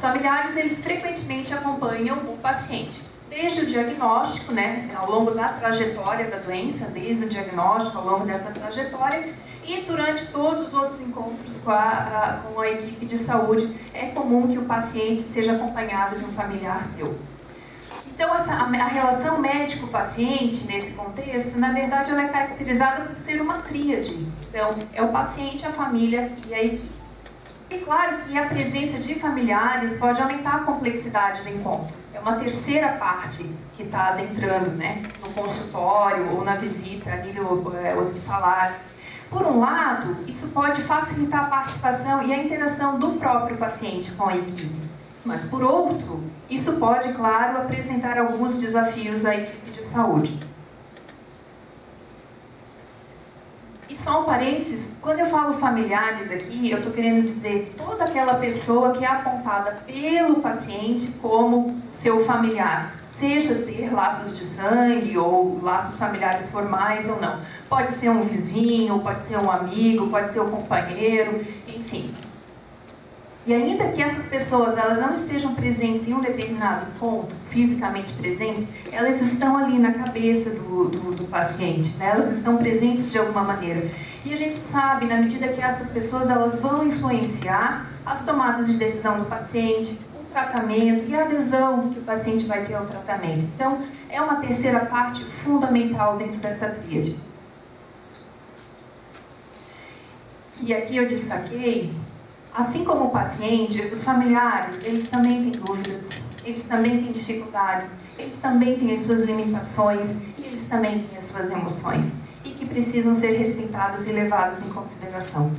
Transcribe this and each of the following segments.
familiares, eles frequentemente acompanham o paciente, desde o diagnóstico, né, ao longo da trajetória da doença, desde o diagnóstico, ao longo dessa trajetória, e durante todos os outros encontros com a equipe de saúde, é comum que o paciente seja acompanhado de um familiar seu. Então, a relação médico-paciente, nesse contexto, na verdade, ela é caracterizada por ser uma tríade. Então, é o paciente, a família e a equipe. É claro que a presença de familiares pode aumentar a complexidade do encontro. É uma terceira parte que está adentrando, né, no consultório ou na visita a nível hospitalar. Por um lado, isso pode facilitar a participação e a interação do próprio paciente com a equipe. Mas, por outro, isso pode, claro, apresentar alguns desafios à equipe de saúde. E só um parênteses, quando eu falo familiares aqui, eu estou querendo dizer toda aquela pessoa que é apontada pelo paciente como seu familiar, seja ter laços de sangue ou laços familiares formais ou não. Pode ser um vizinho, pode ser um amigo, pode ser um companheiro, enfim. E ainda que essas pessoas elas não estejam presentes em um determinado ponto, fisicamente presentes, elas estão ali na cabeça do paciente, né? Elas estão presentes de alguma maneira. E a gente sabe, na medida que essas pessoas elas vão influenciar as tomadas de decisão do paciente, o tratamento e a adesão que o paciente vai ter ao tratamento. Então, é uma terceira parte fundamental dentro dessa tríade. E aqui eu destaquei, assim como o paciente, os familiares, eles também têm dúvidas, eles também têm dificuldades, eles também têm as suas limitações e eles também têm as suas emoções e que precisam ser respeitadas e levadas em consideração.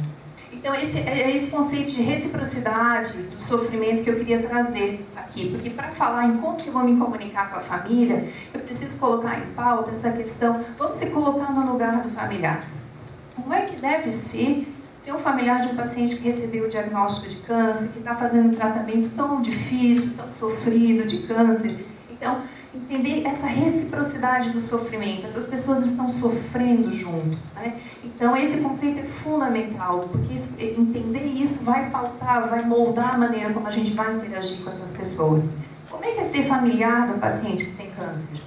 Então, esse é esse conceito de reciprocidade do sofrimento que eu queria trazer aqui, porque para falar em como que eu vou me comunicar com a família, eu preciso colocar em pauta essa questão, vamos se colocar no lugar do familiar. Como é que deve ser um familiar de um paciente que recebeu o diagnóstico de câncer, que está fazendo um tratamento tão difícil, tão sofrido de câncer? Então, entender essa reciprocidade do sofrimento. Essas pessoas estão sofrendo junto, né? Então, esse conceito é fundamental, porque entender isso vai pautar, vai moldar a maneira como a gente vai interagir com essas pessoas. Como é que é ser familiar do paciente que tem câncer?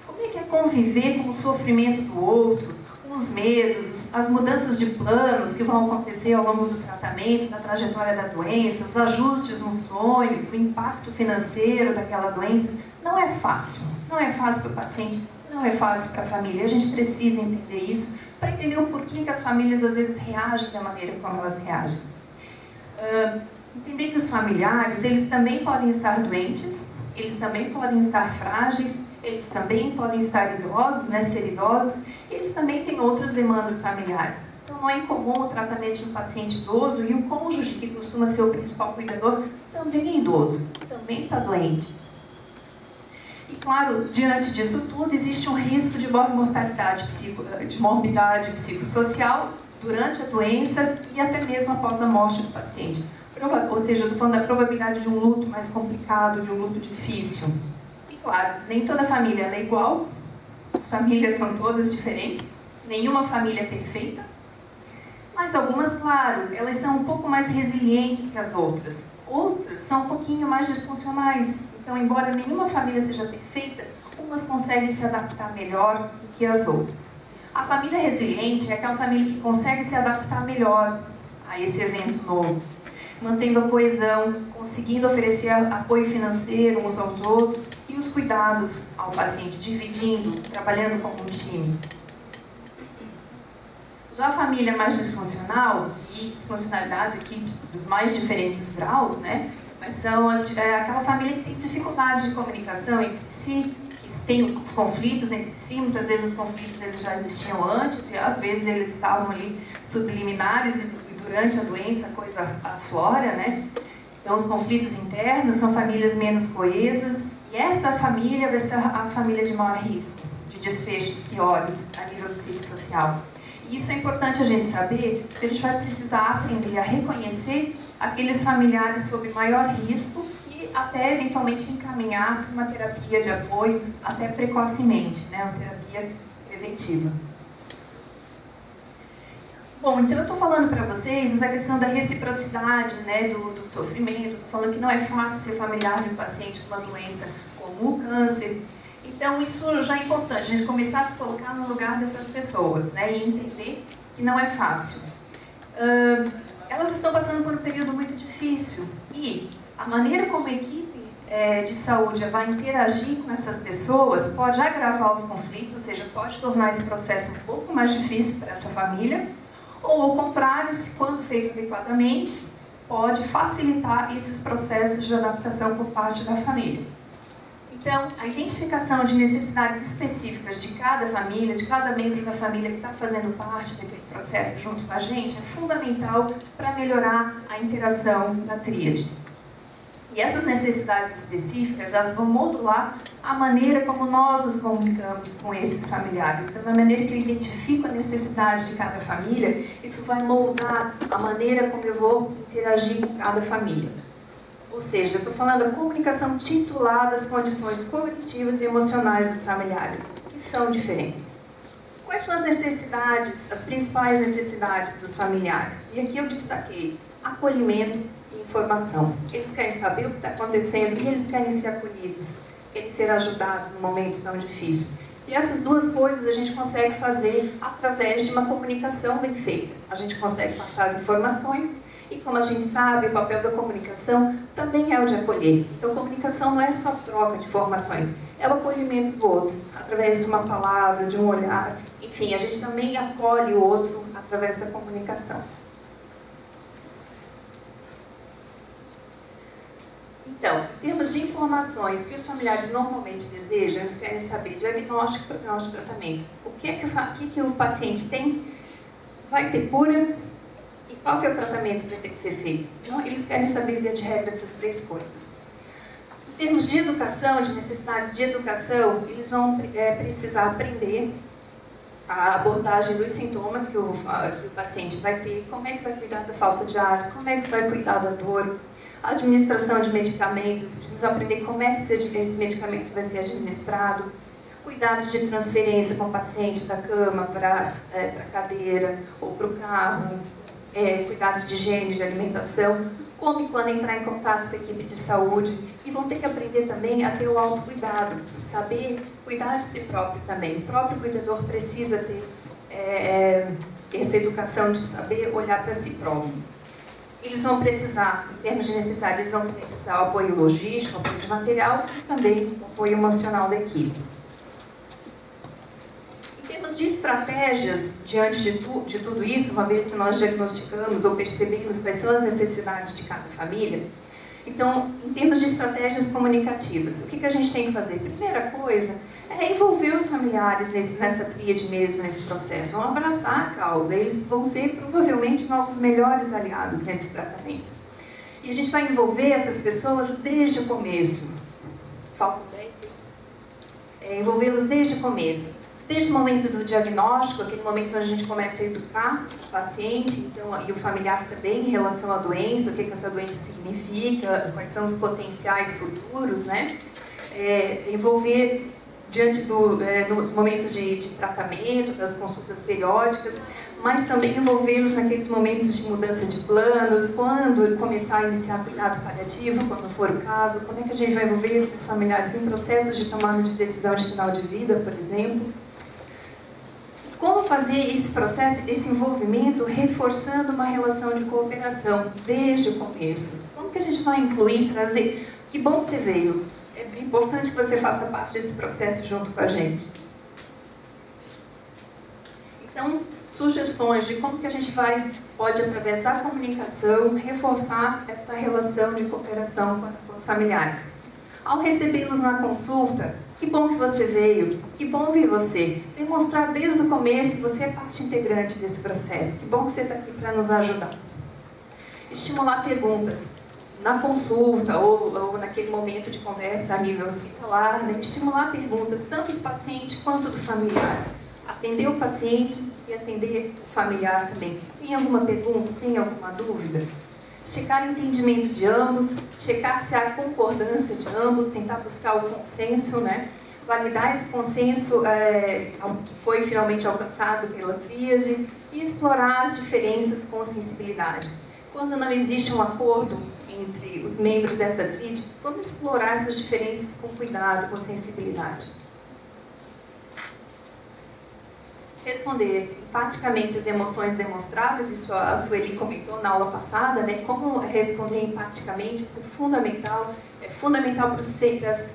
Como é que é conviver com o sofrimento do outro, com os medos, as mudanças de planos que vão acontecer ao longo do tratamento, da trajetória da doença, os ajustes nos sonhos, o impacto financeiro daquela doença? Não é fácil. Não é fácil para o paciente, não é fácil para a família. A gente precisa entender isso para entender o porquê que as famílias às vezes reagem da maneira como elas reagem. Entender que os familiares, eles também podem estar doentes, eles também podem estar frágeis, eles também podem estar idosos, né, ser idosos, eles também têm outras demandas familiares. Então, não é incomum o tratamento de um paciente idoso e o cônjuge, que costuma ser o principal cuidador, também é idoso, também está doente. E, claro, diante disso tudo, existe um risco de morbidade psicossocial durante a doença e até mesmo após a morte do paciente. Ou seja, eu estou falando da probabilidade de um luto mais complicado, de um luto difícil. Claro, nem toda família é igual, as famílias são todas diferentes, nenhuma família é perfeita, mas algumas, claro, elas são um pouco mais resilientes que as outras. Outras são um pouquinho mais disfuncionais. Então, embora nenhuma família seja perfeita, umas conseguem se adaptar melhor do que as outras. A família resiliente é aquela família que consegue se adaptar melhor a esse evento novo, mantendo a coesão, conseguindo oferecer apoio financeiro uns aos outros e os cuidados ao paciente, dividindo, trabalhando como um time. Já a família mais disfuncional, e disfuncionalidade aqui dos mais diferentes graus, né? Mas são aquela família que tem dificuldade de comunicação entre si, que tem os conflitos entre si, muitas vezes os conflitos eles já existiam antes, e às vezes eles estavam ali subliminares e durante a doença a coisa aflora, né? Então os conflitos internos são famílias menos coesas, e essa família vai ser a família de maior risco, de desfechos piores a nível psicossocial. E isso é importante a gente saber, porque a gente vai precisar aprender a reconhecer aqueles familiares sob maior risco e até eventualmente encaminhar para uma terapia de apoio até precocemente, né? Uma terapia preventiva. Bom, então eu estou falando para vocês essa questão da reciprocidade, né, do sofrimento. Estou falando que não é fácil ser familiar de um paciente com uma doença como o câncer. Então isso já é importante, a gente começar a se colocar no lugar dessas pessoas, né, e entender que não é fácil. Elas estão passando por um período muito difícil e a maneira como a equipe de saúde vai interagir com essas pessoas pode agravar os conflitos, ou seja, pode tornar esse processo um pouco mais difícil para essa família, ou ao contrário, se quando feito adequadamente, pode facilitar esses processos de adaptação por parte da família. Então, a identificação de necessidades específicas de cada família, de cada membro da família que está fazendo parte daquele processo junto com a gente, é fundamental para melhorar a interação da tríade. E essas necessidades específicas, elas vão modular a maneira como nós nos comunicamos com esses familiares. Então, na maneira que eu identifico a necessidade de cada família, isso vai moldar a maneira como eu vou interagir com cada família. Ou seja, eu estou falando da comunicação titular das condições cognitivas e emocionais dos familiares, que são diferentes. Quais são as necessidades, as principais necessidades dos familiares? E aqui eu destaquei acolhimento e informação. Eles querem saber o que está acontecendo e eles querem ser acolhidos, querem ser ajudados num momento tão difícil. E essas duas coisas a gente consegue fazer através de uma comunicação bem feita. A gente consegue passar as informações e, como a gente sabe, o papel da comunicação também é o de acolher. Então, comunicação não é só troca de informações, é o acolhimento do outro, através de uma palavra, de um olhar. Enfim, a gente também acolhe o outro através da comunicação. Então, em termos de informações que os familiares normalmente desejam, eles querem saber diagnóstico, prognóstico e tratamento. O que o paciente tem, vai ter cura e qual que é o tratamento que vai ter que ser feito. Então, eles querem saber, via de regra, essas três coisas. Em termos de educação, de necessidades de educação, eles vão precisar aprender a abordagem dos sintomas que o paciente vai ter, como é que vai cuidar da falta de ar, como é que vai cuidar da dor, a administração de medicamentos, precisa aprender como é que esse medicamento vai ser administrado, cuidados de transferência com o paciente da cama para a cadeira ou para o carro, cuidados de higiene, de alimentação, como e quando entrar em contato com a equipe de saúde, e vão ter que aprender também a ter o autocuidado, saber cuidar de si próprio também. O próprio cuidador precisa ter essa educação de saber olhar para si próprio. Eles vão precisar, em termos de necessidade, eles vão precisar o apoio logístico, o apoio de material e também o apoio emocional da equipe. Em termos de estratégias, diante de tudo isso, uma vez que nós diagnosticamos ou percebemos quais são as necessidades de cada família, então, em termos de estratégias comunicativas, o que a gente tem que fazer? Primeira coisa é envolver os familiares nessa tríade mesmo, nesse processo. Vão abraçar a causa, eles vão ser provavelmente nossos melhores aliados nesse tratamento. E a gente vai envolver essas pessoas desde o começo. Faltam 10 envolvê-los desde o começo. Desde o momento do diagnóstico, aquele momento onde a gente começa a educar o paciente, então, e o familiar também em relação à doença, o que essa doença significa, quais são os potenciais futuros, né? Envolver diante nos momentos de tratamento, das consultas periódicas, mas também envolvê-los naqueles momentos de mudança de planos, quando começar a iniciar cuidado paliativo, quando for o caso, como é que a gente vai envolver esses familiares em processos de tomada de decisão de final de vida, por exemplo. Como fazer esse processo, esse envolvimento, reforçando uma relação de cooperação desde o começo? Como que a gente vai incluir, trazer? Que bom que você veio. É importante que você faça parte desse processo junto com a gente. Então, sugestões de como que a gente pode, através da comunicação, reforçar essa relação de cooperação com os familiares. Ao recebê-los na consulta, que bom que você veio, que bom ver você. Demonstrar desde o começo que você é parte integrante desse processo. Que bom que você está aqui para nos ajudar. Estimular perguntas na consulta ou naquele momento de conversa a nível hospitalar, né? Estimular perguntas tanto do paciente quanto do familiar. Atender o paciente e atender o familiar também. Tem alguma pergunta? Tem alguma dúvida? Checar o entendimento de ambos, checar se há concordância de ambos, tentar buscar o consenso, né? Validar esse consenso que foi finalmente alcançado pela tríade e explorar as diferenças com sensibilidade. Quando não existe um acordo entre os membros dessa tríade, vamos explorar essas diferenças com cuidado, com sensibilidade. Responder empaticamente as emoções demonstráveis, isso a Sueli comentou na aula passada, né? Como responder empaticamente, isso é fundamental para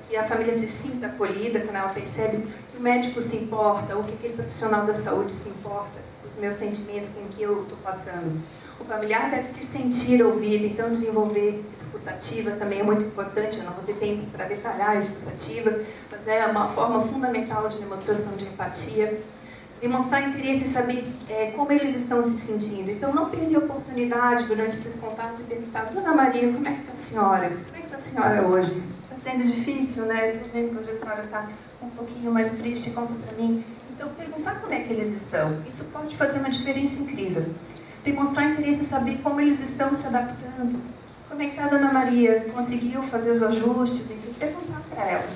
que a família se sinta acolhida, quando ela percebe que o médico se importa, ou que aquele profissional da saúde se importa com os meus sentimentos, com o que eu estou passando. O familiar deve se sentir ouvido, então desenvolver escutativa também é muito importante. Eu não vou ter tempo para detalhar a escutativa, mas é uma forma fundamental de demonstração de empatia. Demonstrar interesse em saber como eles estão se sentindo. Então, não perder a oportunidade durante esses contatos de perguntar: Dona Maria, como é que está a senhora? Como é que está a senhora hoje? Está sendo difícil, né? Estou vendo que hoje a senhora está um pouquinho mais triste, conta para mim. Então, perguntar como é que eles estão. Isso pode fazer uma diferença incrível. Demonstrar interesse em saber como eles estão se adaptando. Como é que está a Dona Maria? Conseguiu fazer os ajustes? Enfim, perguntar para ela.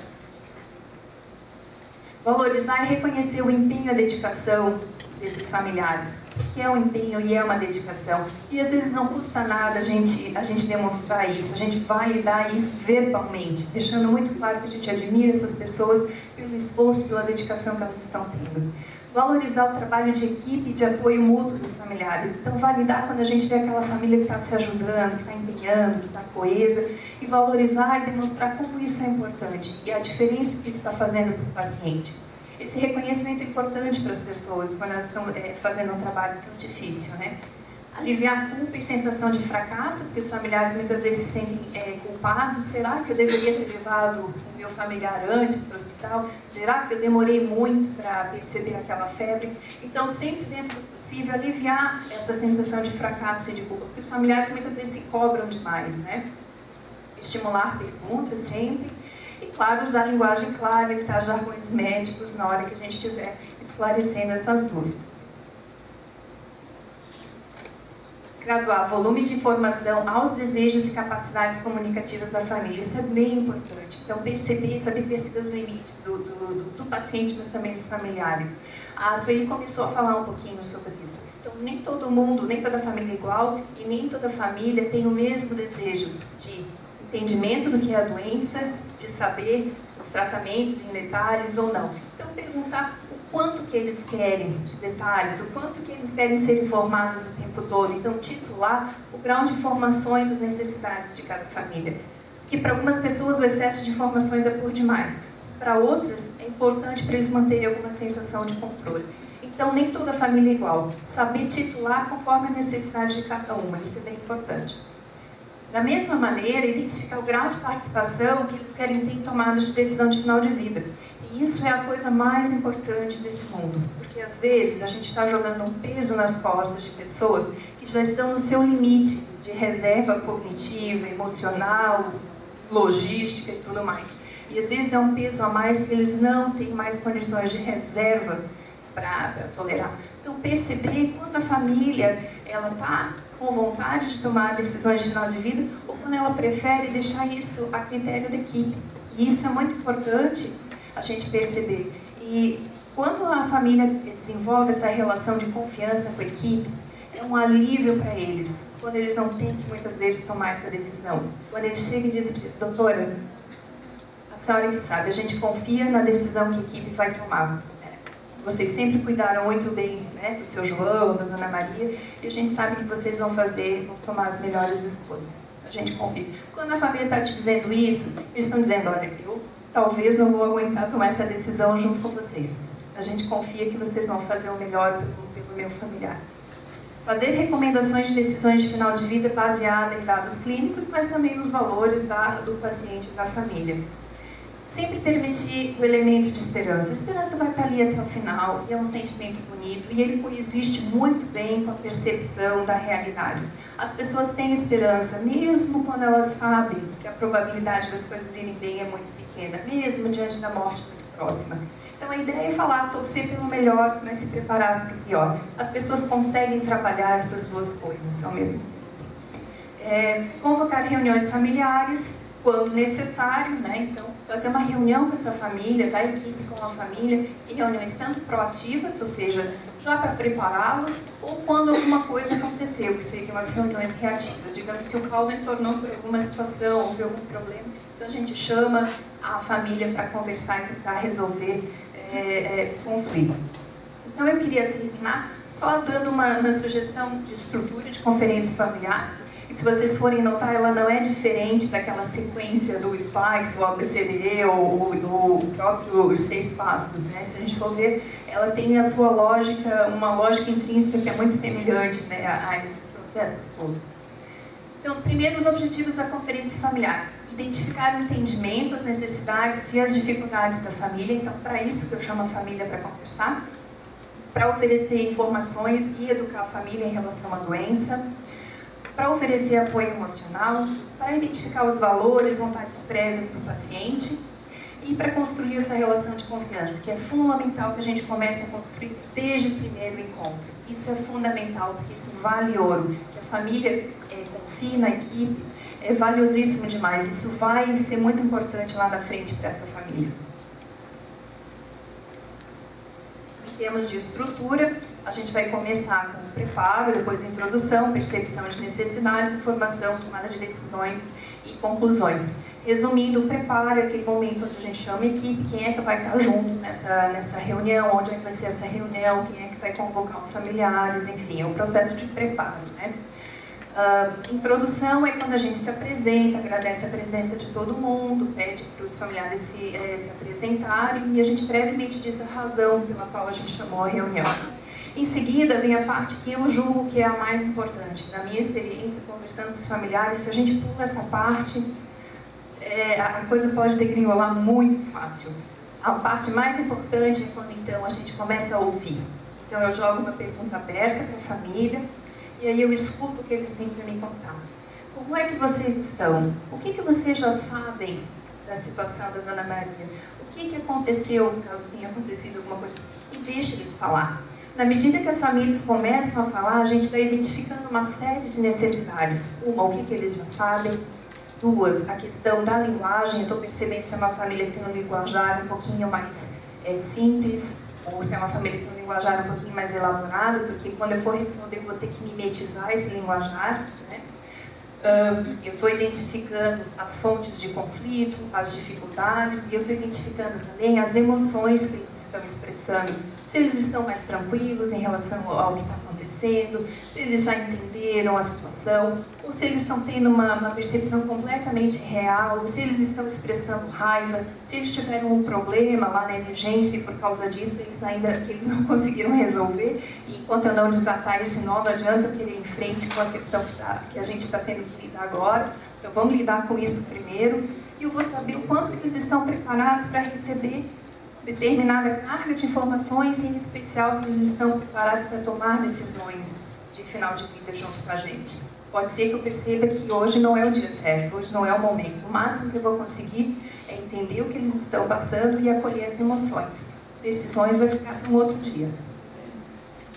Valorizar e reconhecer o empenho e a dedicação desses familiares. O que é um empenho e é uma dedicação. E às vezes não custa nada a gente demonstrar isso. A gente validar isso verbalmente, deixando muito claro que a gente admira essas pessoas pelo esforço, pela dedicação que elas estão tendo. Valorizar o trabalho de equipe e de apoio mútuo dos familiares. Então, validar quando a gente vê aquela família que está se ajudando, que está empenhando, que está coesa, e valorizar e demonstrar como isso é importante e a diferença que isso está fazendo para o paciente. Esse reconhecimento é importante para as pessoas quando elas estão fazendo um trabalho tão difícil, né? Aliviar a culpa e sensação de fracasso, porque os familiares muitas vezes se sentem culpados. Será que eu deveria ter levado o meu familiar antes para o hospital? Será que eu demorei muito para perceber aquela febre? Então, sempre dentro do possível, aliviar essa sensação de fracasso e de culpa, porque os familiares muitas vezes se cobram demais, né? Estimular perguntas sempre. E, claro, usar a linguagem clara, evitar jargões médicos na hora que a gente estiver esclarecendo essas dúvidas. Graduar volume de informação aos desejos e capacidades comunicativas da família. Isso é bem importante. Então, saber perceber os limites do paciente, mas também dos familiares. A Sueli começou a falar um pouquinho sobre isso. Então, nem todo mundo, nem toda família é igual, e nem toda família tem o mesmo desejo de entendimento do que é a doença, de saber os tratamentos em detalhes ou não. Então, perguntar o quanto que eles querem de detalhes, o quanto que eles querem ser informados o tempo todo. Então, titular o grau de informações, as necessidades de cada família. Que para algumas pessoas o excesso de informações é por demais. Para outras, é importante para eles manterem alguma sensação de controle. Então, nem toda família é igual. Saber titular conforme a necessidade de cada uma, isso é bem importante. Da mesma maneira, identificar o grau de participação que eles querem ter em tomadas de decisão de final de vida. E isso é a coisa mais importante desse mundo, porque às vezes a gente está jogando um peso nas costas de pessoas que já estão no seu limite de reserva cognitiva, emocional, logística e tudo mais. E às vezes é um peso a mais que eles não têm mais condições de reserva para tolerar. Então, perceber quando a família ela está com vontade de tomar decisões de final de vida ou quando ela prefere deixar isso a critério da equipe. E isso é muito importante a gente perceber. E quando a família desenvolve essa relação de confiança com a equipe, é um alívio para eles, quando eles não têm que muitas vezes tomar essa decisão. Quando eles chegam e dizem: doutora, a senhora que sabe, a gente confia na decisão que a equipe vai tomar. Vocês sempre cuidaram muito bem, né, do seu João, da Dona Maria, e a gente sabe que vocês vão tomar as melhores escolhas. A gente confia. Quando a família está te dizendo isso, eles estão dizendo: olha, eu talvez não vou aguentar tomar essa decisão junto com vocês. A gente confia que vocês vão fazer o melhor pelo meu familiar. Fazer recomendações de decisões de final de vida baseadas em dados clínicos, mas também nos valores do paciente e da família. Sempre permitir o elemento de esperança. A esperança vai estar ali até o final, e é um sentimento bonito, e ele coexiste muito bem com a percepção da realidade. As pessoas têm esperança, mesmo quando elas sabem que a probabilidade das coisas irem bem é muito pequena, mesmo diante da morte muito próxima. Então, a ideia é falar, torcer pelo melhor, mas se preparar para o pior. As pessoas conseguem trabalhar essas duas coisas ao mesmo tempo. Convocar reuniões familiares, quando necessário, né? Então, fazer uma reunião com essa família, da equipe com a família, e reuniões tanto proativas, ou seja, já para prepará-los, ou quando alguma coisa aconteceu, que seriam as reuniões reativas. Digamos que o caldo entornou por alguma situação, houve algum problema, então a gente chama a família para conversar e tentar resolver o conflito. Então, eu queria terminar só dando uma sugestão de estrutura de conferência familiar. E se vocês forem notar, ela não é diferente daquela sequência do SPICE, o ABCDE ou do próprio 6 passos, né? Se a gente for ver, ela tem a sua lógica, uma lógica intrínseca que é muito semelhante, né, a esses processos todos. Então, primeiro, os objetivos da conferência familiar. Identificar o entendimento, as necessidades e as dificuldades da família. Então, para isso que eu chamo a família para conversar. Para oferecer informações e educar a família em relação à doença, para oferecer apoio emocional, para identificar os valores, vontades prévias do paciente e para construir essa relação de confiança, que é fundamental que a gente comece a construir desde o primeiro encontro. Isso é fundamental, porque isso vale ouro. Que a família confie na equipe, é valiosíssimo demais. Isso vai ser muito importante lá na frente para essa família. Em termos de estrutura, a gente vai começar com o preparo, depois a introdução, percepção de necessidades, informação, tomada de decisões e conclusões. Resumindo, o preparo é aquele momento onde a gente chama a equipe, quem é que vai estar junto nessa reunião, onde é que vai ser essa reunião, quem é que vai convocar os familiares, enfim, é o processo de preparo, né? Introdução é quando a gente se apresenta, agradece a presença de todo mundo, pede para os familiares se apresentarem e a gente brevemente diz a razão pela qual a gente chamou a reunião. Em seguida, vem a parte que eu julgo que é a mais importante. Na minha experiência, conversando com os familiares, se a gente pula essa parte, a coisa pode degringolar muito fácil. A parte mais importante é quando, então, a gente começa a ouvir. Então, eu jogo uma pergunta aberta para a família, e aí eu escuto o que eles têm para me contar. Como é que vocês estão? O que vocês já sabem da situação da Dona Maria? O que aconteceu, caso tenha acontecido alguma coisa? E deixe eles falar. Na medida que as famílias começam a falar, a gente está identificando uma série de necessidades. Uma, o que eles já sabem. Duas, a questão da linguagem. Eu estou percebendo se é uma família que tem um linguajar um pouquinho mais simples, ou se é uma família que tem um linguajar um pouquinho mais elaborado, porque quando eu for responder, eu vou ter que mimetizar esse linguajar, né? Eu estou identificando as fontes de conflito, as dificuldades, e eu estou identificando também as emoções que eles estão expressando. Se eles estão mais tranquilos em relação ao que está acontecendo, se eles já entenderam a situação, ou se eles estão tendo uma percepção completamente real, ou se eles estão expressando raiva, se eles tiveram um problema lá na emergência e por causa disso eles não conseguiram resolver, e enquanto eu não desatar esse nó, não adianta eu querer ir em frente com a questão que a gente está tendo que lidar agora. Então vamos lidar com isso primeiro, e eu vou saber o quanto eles estão preparados para receber determinada carga de informações, e em especial se eles estão preparados para tomar decisões de final de vida junto com a gente. Pode ser que eu perceba que hoje não é o dia certo, hoje não é o momento. O máximo que eu vou conseguir é entender o que eles estão passando e acolher as emoções. Decisões vai ficar para um outro dia.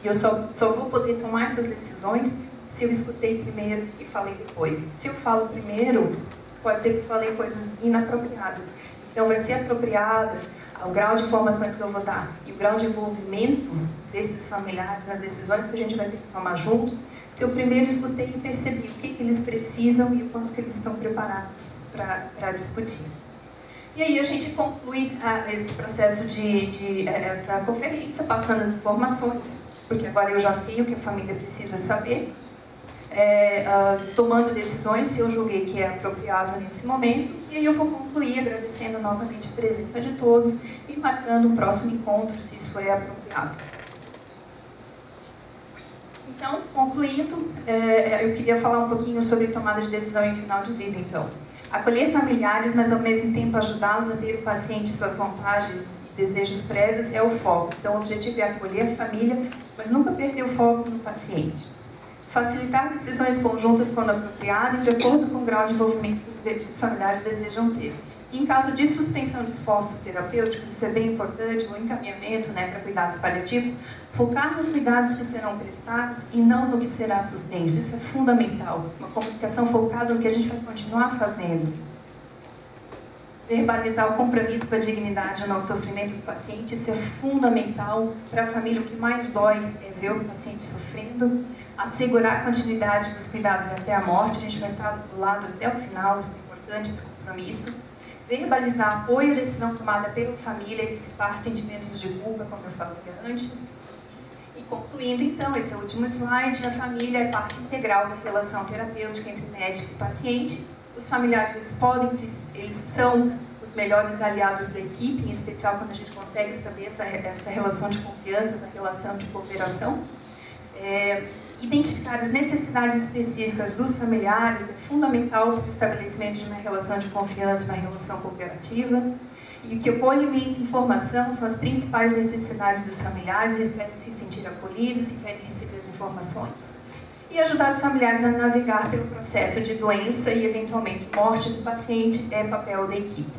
E eu só vou poder tomar essas decisões se eu escutei primeiro e falei depois. Se eu falo primeiro, pode ser que eu falei coisas inapropriadas. Então vai ser apropriada o grau de informações que eu vou dar e o grau de envolvimento desses familiares nas decisões que a gente vai ter que tomar juntos, se eu primeiro escutei e percebi o que eles precisam e o quanto que eles estão preparados para discutir. E aí a gente conclui esse processo essa conferência, passando as informações, porque agora eu já sei o que a família precisa saber, tomando decisões se eu julguei que é apropriado nesse momento, e aí eu vou concluir agradecendo novamente a presença de todos e marcando um próximo encontro, se isso é apropriado. Então, concluindo, eu queria falar um pouquinho sobre tomada de decisão em final de vida, então. Acolher familiares, mas ao mesmo tempo ajudá-los a ter o paciente suas vontades e desejos prévios é o foco. Então, o objetivo é acolher a família, mas nunca perder o foco no paciente. Facilitar decisões conjuntas quando apropriado e de acordo com o grau de envolvimento que os familiares desejam ter. E em caso de suspensão de esforços terapêuticos, isso é bem importante, o encaminhamento para cuidados paliativos, focar nos cuidados que serão prestados e não no que será suspenso. Isso é fundamental. Uma comunicação focada no que a gente vai continuar fazendo. Verbalizar o compromisso com a dignidade e o não sofrimento do paciente, isso é fundamental para a família. O que mais dói é ver o paciente sofrendo. Assegurar a continuidade dos cuidados até a morte, a gente vai estar do lado até o final, isso é importante, esse compromisso. Verbalizar apoio à decisão tomada pela família, dissipar sentimentos de culpa, como eu falei antes. E concluindo, então, esse é o último slide, a família é parte integral da relação terapêutica entre médico e paciente. Os familiares, eles são os melhores aliados da equipe, em especial quando a gente consegue estabelecer essa relação de confiança, essa relação de cooperação. Identificar as necessidades específicas dos familiares é fundamental para o estabelecimento de uma relação de confiança, uma relação cooperativa. E o que acolhimento e informação são as principais necessidades dos familiares, eles querem se sentir acolhidos e querem receber as informações. E ajudar os familiares a navegar pelo processo de doença e, eventualmente, morte do paciente é papel da equipe.